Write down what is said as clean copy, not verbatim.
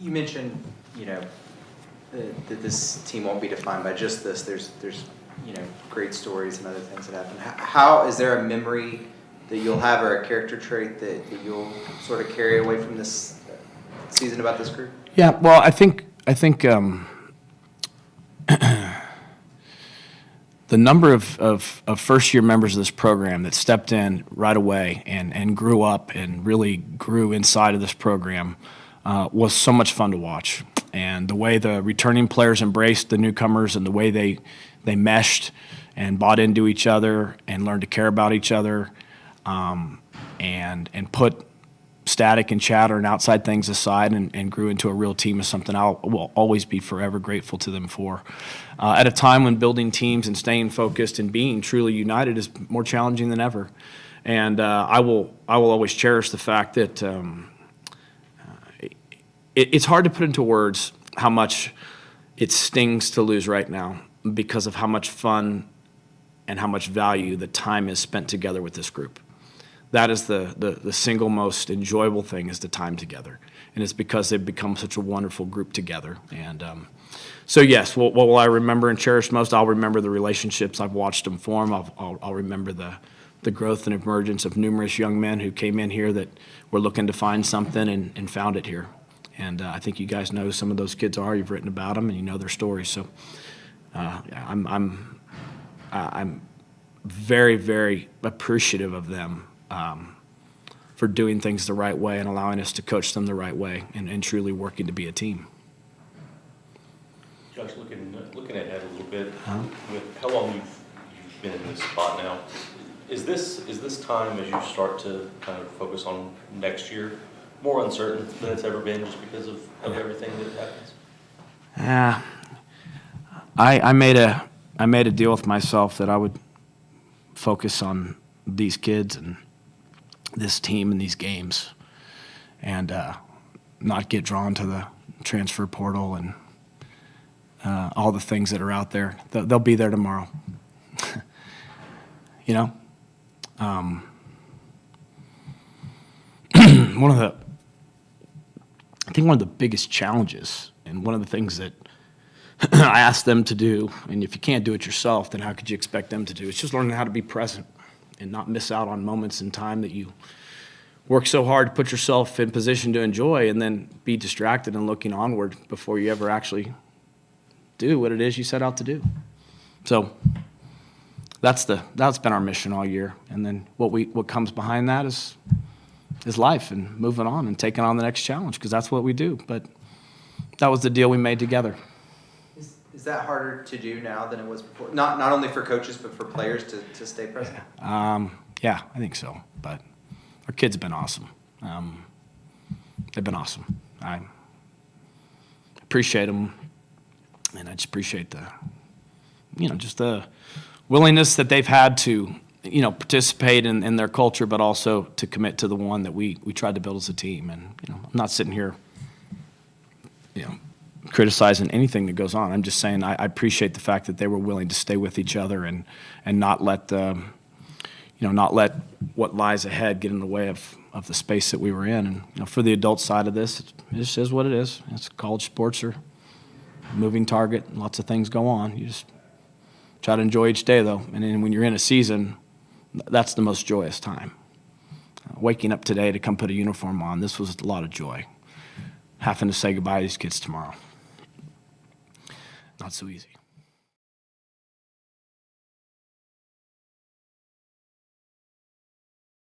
You mentioned, that this team won't be defined by just this. There's great stories and other things that happen. How is there a memory that you'll have or a character trait that you'll sort of carry away from this season about this group? Yeah, well, I think the number of first-year members of this program that stepped in right away and grew up and really grew inside of this program was so much fun to watch. And the way the returning players embraced the newcomers and the way they meshed and bought into each other and learned to care about each other and put static and chatter and outside things aside and grew into a real team is something I will always be forever grateful to them for. At a time when building teams and staying focused and being truly united is more challenging than ever. And I will always cherish the fact that it's hard to put into words how much it stings to lose right now because of how much fun and how much value the time is spent together with this group. That is the single most enjoyable thing is the time together. And it's because they've become such a wonderful group together. And so, yes, what will I remember and cherish most? I'll remember the relationships I've watched them form. I'll remember the growth and emergence of numerous young men who came in here that were looking to find something and found it here. And I think you guys know who some of those kids are. You've written about them and you know their stories. So I'm very, very appreciative of them for doing things the right way and allowing us to coach them the right way and truly working to be a team. Josh, looking ahead a little bit, with how long you've been in this spot now, is this time as you start to kind of focus on next year more uncertain than it's ever been just because of everything that happens? I made a deal with myself that I would focus on these kids and this team and these games and not get drawn to the transfer portal and all the things that are out there. They'll be there tomorrow. I think one of the biggest challenges and one of the things that I asked them to do, and if you can't do it yourself, then how could you expect them to do? It's just learning how to be present and not miss out on moments in time that you work so hard to put yourself in position to enjoy and then be distracted and looking onward before you ever actually do what it is you set out to do. So that's been our mission all year. And then what comes behind that is life and moving on and taking on the next challenge because that's what we do. But that was the deal we made together. Is that harder to do now than it was before? Not only for coaches, but for players to stay present? Yeah, I think so. But our kids have been awesome. They've been awesome. I appreciate them, and I just appreciate just the willingness that they've had to, participate in their culture, but also to commit to the one that we tried to build as a team. And, I'm not sitting here, criticizing anything that goes on. I'm just saying I appreciate the fact that they were willing to stay with each other and not let not let what lies ahead get in the way of the space that we were in. And for the adult side of this, it just is what it is. It's college sports are a moving target, and lots of things go on. You just try to enjoy each day, though. And then when you're in a season, that's the most joyous time. Waking up today to come put a uniform on, this was a lot of joy. Having to say goodbye to these kids tomorrow. Not so easy.